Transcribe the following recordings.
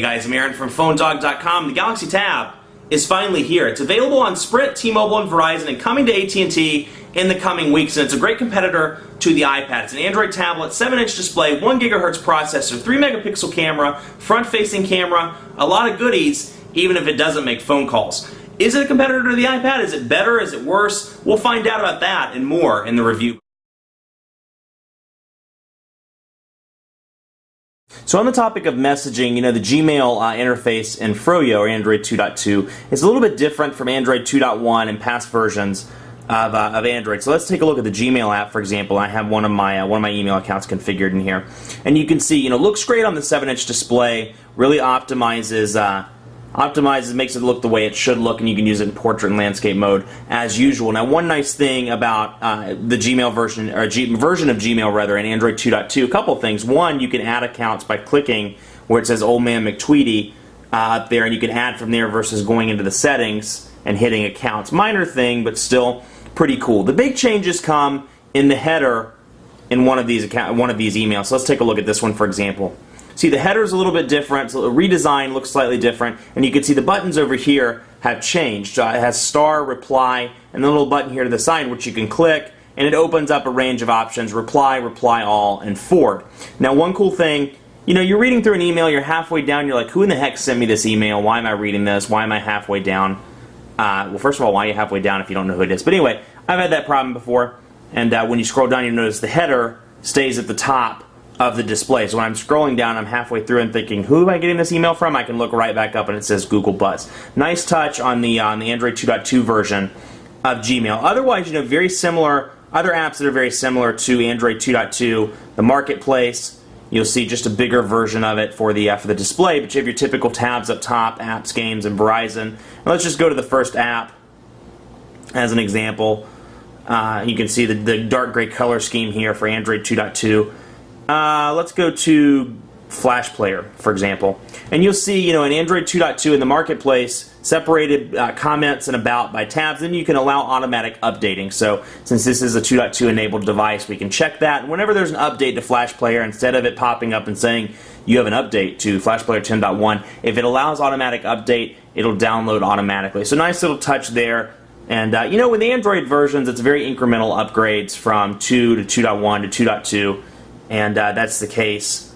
Hey guys, I'm Aaron from PhoneDog.com. The Galaxy Tab is finally here. It's available on Sprint, T-Mobile, and Verizon, and coming to AT&T in the coming weeks. And it's a great competitor to the iPad. It's an Android tablet, 7-inch display, 1 GHz processor, 3 megapixel camera, front-facing camera, a lot of goodies, even if it doesn't make phone calls. Is it a competitor to the iPad? Is it better? Is it worse? We'll find out about that and more in the review. So on the topic of messaging, the Gmail interface in Froyo, or Android 2.2, is a little bit different from Android 2.1 and past versions of Android. So let's take a look at the Gmail app, for example. I have one of my email accounts configured in here, and you can see, looks great on the 7-inch display. Really optimizes, makes it look the way it should look, and you can use it in portrait and landscape mode as usual. Now, one nice thing about the Gmail version, or version of Gmail rather, in Android 2.2, a couple of things. One, you can add accounts by clicking where it says Old Man McTweety up there, and you can add from there versus going into the settings and hitting accounts. Minor thing, but still pretty cool. The big changes come in the header in one of these emails. So let's take a look at this one, for example. See, the header is a little bit different, so the redesign looks slightly different, and you can see the buttons over here have changed. It has star, reply, and the little button here to the side which you can click, and it opens up a range of options: reply, reply all, and forward. Now, one cool thing, you're reading through an email, you're halfway down, you're like, who in the heck sent me this email? Why am I reading this? Why am I halfway down? Well, first of all, why are you halfway down if you don't know who it is? But anyway, I've had that problem before, and when you scroll down, you notice the header stays at the top of the display. So when I'm scrolling down, I'm halfway through and thinking, who am I getting this email from? I can look right back up and it says Google Buzz. Nice touch on the Android 2.2 version of Gmail. Otherwise, very similar, other apps that are very similar to Android 2.2, the Marketplace, you'll see just a bigger version of it for the display, but you have your typical tabs up top, apps, games, and Verizon. And let's just go to the first app as an example. You can see the dark gray color scheme here for Android 2.2. Let's go to Flash Player, for example. And you'll see, in Android 2.2 in the Marketplace, separated comments and about by tabs. Then you can allow automatic updating. So since this is a 2.2 enabled device, we can check that. And whenever there's an update to Flash Player, instead of it popping up and saying you have an update to Flash Player 10.1, if it allows automatic update, it'll download automatically. So nice little touch there. And with the Android versions, it's very incremental upgrades from 2 to 2.1 to 2.2. And that's the case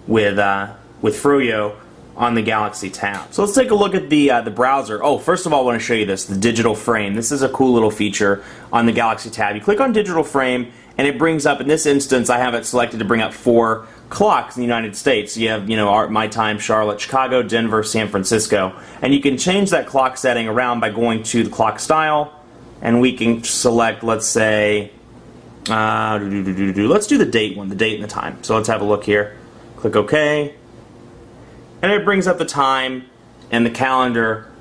with Froyo on the Galaxy Tab. So let's take a look at the browser. Oh, first of all, I want to show you this, the digital frame. This is a cool little feature on the Galaxy Tab. You click on digital frame, and it brings up, in this instance, I have it selected to bring up 4 clocks in the United States. So you have, my time, Charlotte, Chicago, Denver, San Francisco. And you can change that clock setting around by going to the clock style, and we can select, let's say, let's do the date one, the date and the time. So let's have a look here. Click OK. And it brings up the time and the calendar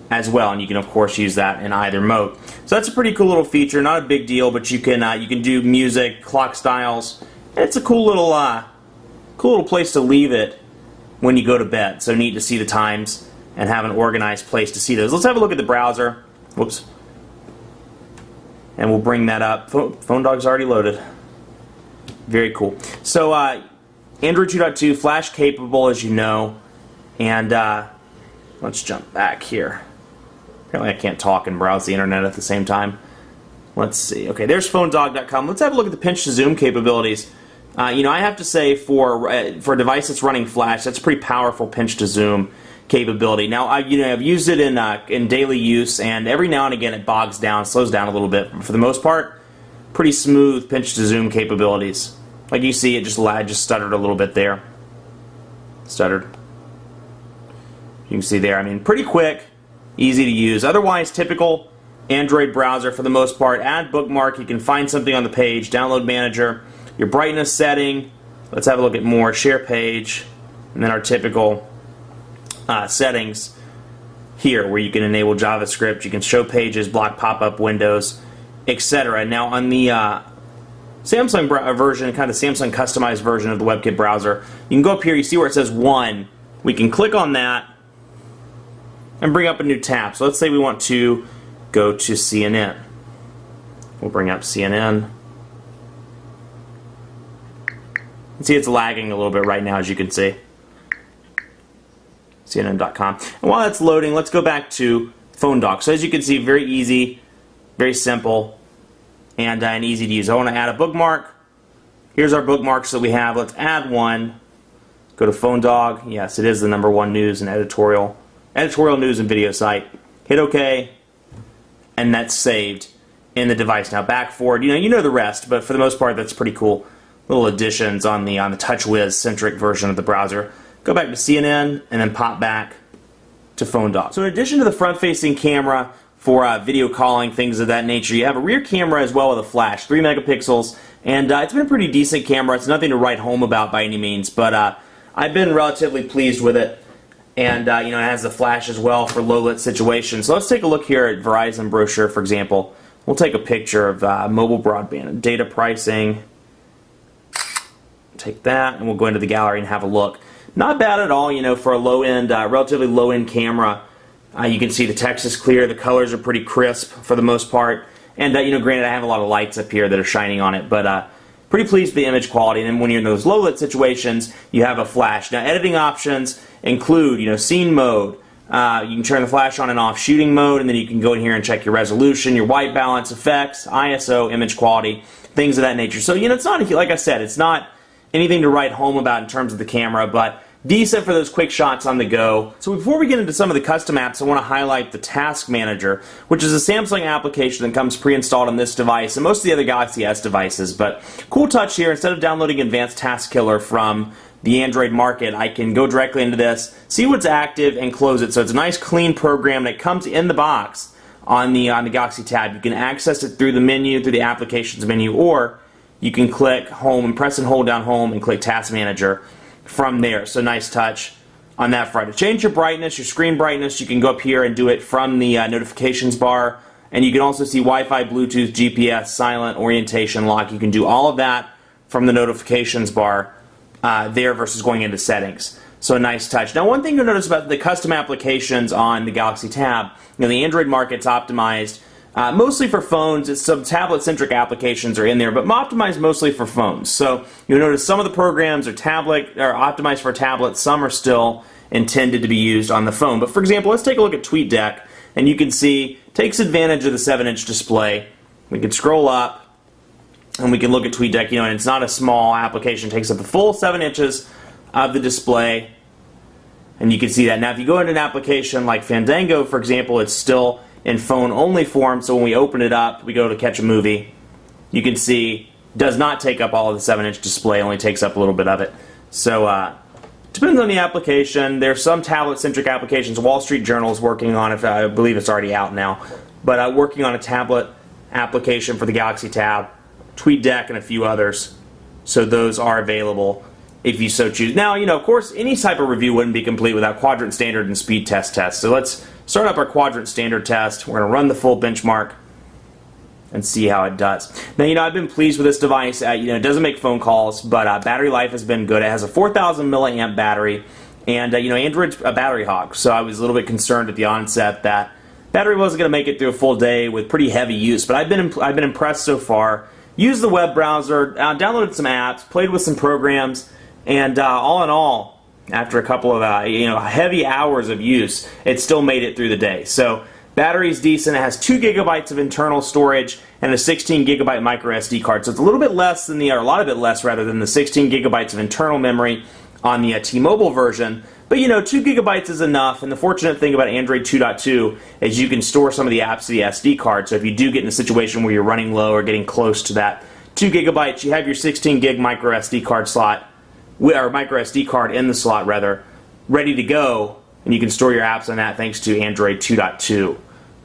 as well. And you can, of course, use that in either mode. So that's a pretty cool little feature. Not a big deal, but you can do music, clock styles. And it's a cool little place to leave it when you go to bed. So neat to see the times and have an organized place to see those. Let's have a look at the browser. Whoops. And we'll bring that up. Phone Dog's already loaded. Very cool. So Android 2.2, flash capable, as you know. And let's jump back here. Apparently I can't talk and browse the internet at the same time. Let's see. Okay, there's PhoneDog.com. Let's have a look at the pinch to zoom capabilities. I have to say, for a device that's running flash, that's pretty powerful pinch to zoom capability. Now, I've used it in daily use, and every now and again it bogs down, slows down a little bit. But for the most part, pretty smooth pinch to zoom capabilities. Like you see, it just stuttered a little bit there. Stuttered. You can see there. Pretty quick, easy to use. Otherwise, typical Android browser for the most part. Add bookmark. You can find something on the page. Download manager. Your brightness setting. Let's have a look at more. Share page, and then our typical settings here, where you can enable JavaScript, you can show pages, block pop-up windows, etc. Now on the Samsung version, kind of Samsung customized version of the WebKit browser, you can go up here, you see where it says 1. We can click on that and bring up a new tab. So let's say we want to go to CNN. We'll bring up CNN. You see it's lagging a little bit right now, as you can see. CNN.com. And while that's loading, let's go back to Phone Dock. So as you can see, very easy, very simple, and easy to use. I want to add a bookmark. Here's our bookmarks that we have. Let's add one. Go to Phone Dog. Yes, it is the #1 news and editorial news and video site. Hit OK, and that's saved in the device. Now back forward, you know the rest, but for the most part, that's pretty cool. Little additions on the TouchWiz centric version of the browser. Go back to CNN and then pop back to Phone Dock. So in addition to the front-facing camera for video calling, things of that nature, you have a rear camera as well with a flash, 3 megapixels, and it's been a pretty decent camera. It's nothing to write home about by any means, but I've been relatively pleased with it, and it has the flash as well for low-lit situations. So let's take a look here at Verizon brochure, for example. We'll take a picture of mobile broadband and data pricing. Take that, and we'll go into the gallery and have a look. Not bad at all, for a low-end, relatively low-end camera. You can see the text is clear, the colors are pretty crisp for the most part, and granted I have a lot of lights up here that are shining on it, but pretty pleased with the image quality. And then when you're in those low-lit situations, you have a flash. Now editing options include, scene mode. You can turn the flash on and off, shooting mode, and then you can go in here and check your resolution, your white balance, effects, ISO, image quality, things of that nature. So it's not, like I said, it's not anything to write home about in terms of the camera, but decent for those quick shots on the go. So before we get into some of the custom apps, I want to highlight the Task Manager, which is a Samsung application that comes pre-installed on this device and most of the other Galaxy S devices. But cool touch here, instead of downloading Advanced Task Killer from the Android market, I can go directly into this, see what's active, and close it. So it's a nice clean program that comes in the box on the Galaxy Tab. You can access it through the menu, through the Applications menu, or you can click Home and press and hold down Home and click Task Manager from there. So nice touch on that front. To change your brightness, your screen brightness, you can go up here and do it from the notifications bar. And you can also see Wi-Fi, Bluetooth, GPS, silent, orientation, lock. You can do all of that from the notifications bar there versus going into settings. So a nice touch. Now one thing you'll notice about the custom applications on the Galaxy Tab, the Android market's optimized mostly for phones. Some tablet-centric applications are in there, but optimized mostly for phones. So you'll notice some of the programs are optimized for tablets. Some are still intended to be used on the phone. But for example, let's take a look at TweetDeck, and you can see it takes advantage of the 7-inch display. We can scroll up, and we can look at TweetDeck. And it's not a small application. It takes up the full 7 inches of the display, and you can see that. Now, if you go into an application like Fandango, for example, it's still in phone-only form, so when we open it up, we go to catch a movie, you can see does not take up all of the 7-inch display, only takes up a little bit of it. So, depends on the application. There's some tablet-centric applications. Wall Street Journal is working on it. I believe it's already out now. But working on a tablet application for the Galaxy Tab, TweetDeck, and a few others. So those are available if you so choose. Now, of course, any type of review wouldn't be complete without quadrant standard and speed test tests. So let's start up our quadrant standard test. We're going to run the full benchmark and see how it does. Now, I've been pleased with this device. It doesn't make phone calls, but battery life has been good. It has a 4,000 milliamp battery, and Android's a battery hog. So I was a little bit concerned at the onset that battery wasn't going to make it through a full day with pretty heavy use. But I've been impressed so far. Used the web browser, downloaded some apps, played with some programs, and all in all, after a couple of heavy hours of use, it still made it through the day. So battery's decent. It has 2 gigabytes of internal storage and a 16 gigabyte micro SD card. So it's a little bit less than or a lot of bit less rather than the 16 gigabytes of internal memory on the T-Mobile version. But 2 gigabytes is enough. And the fortunate thing about Android 2.2 is you can store some of the apps to the SD card. So if you do get in a situation where you're running low or getting close to that 2 gigabytes, you have your 16 gig micro SD card slot, or micro SD card in the slot rather, ready to go, and you can store your apps on that thanks to Android 2.2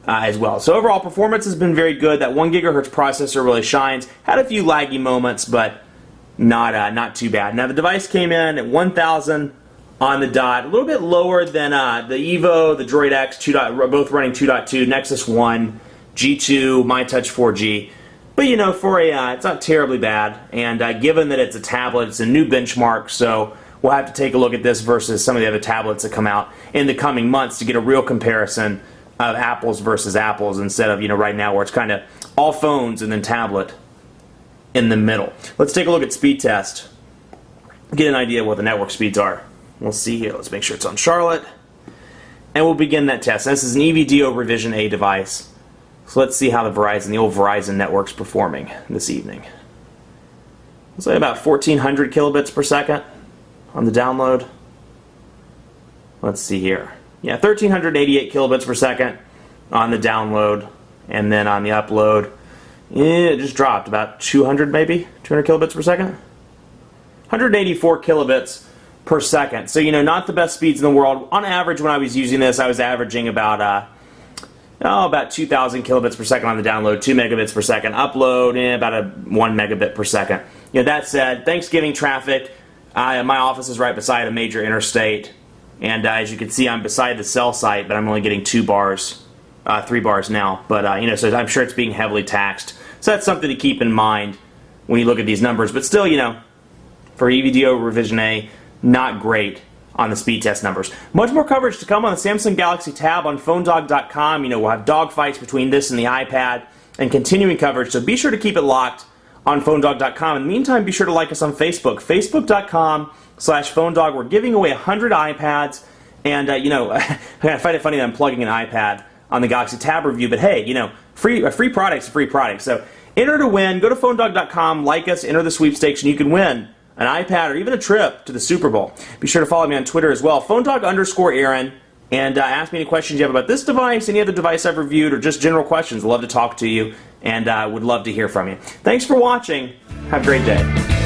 as well. So overall performance has been very good. That 1 gigahertz processor really shines. Had a few laggy moments, but not too bad. Now the device came in at 1,000 on the dot, a little bit lower than the Evo, the Droid X, both running 2.2, Nexus 1, G2, MyTouch 4G. But for it's not terribly bad, and given that it's a tablet, it's a new benchmark, so we'll have to take a look at this versus some of the other tablets that come out in the coming months to get a real comparison of apples versus apples instead of right now where it's kind of all phones and then tablet in the middle. Let's take a look at speed test, get an idea of what the network speeds are. We'll see here. Let's make sure it's on Charlotte. and we'll begin that test. This is an EVDO Revision A device. So let's see how the old Verizon network's performing this evening. It's like about 1400 kilobits per second on the download. Let's see here. Yeah, 1388 kilobits per second on the download, and then on the upload, it just dropped about 200 maybe, 200 kilobits per second. 184 kilobits per second. So, not the best speeds in the world. On average, when I was using this, I was averaging about 2,000 kilobits per second on the download, 2 megabits per second. Upload, about 1 megabit per second. That said, Thanksgiving traffic, my office is right beside a major interstate. And as you can see, I'm beside the cell site, but I'm only getting 3 bars now. But, so I'm sure it's being heavily taxed. So that's something to keep in mind when you look at these numbers. But still, for EVDO Revision A, not great on the speed test numbers. Much more coverage to come on the Samsung Galaxy Tab on PhoneDog.com. We'll have dogfights between this and the iPad and continuing coverage. So be sure to keep it locked on PhoneDog.com. In the meantime, be sure to like us on Facebook. Facebook.com/PhoneDog. We're giving away 100 iPads. And, I find it funny that I'm plugging an iPad on the Galaxy Tab review. But hey, a free product's a free product. So enter to win. Go to PhoneDog.com, like us, enter the sweepstakes, and you can win an iPad or even a trip to the Super Bowl. Be sure to follow me on Twitter as well, PhoneDog_Aaron, and ask me any questions you have about this device, any other device I've reviewed, or just general questions. I'd love to talk to you, and would love to hear from you. Thanks for watching. Have a great day.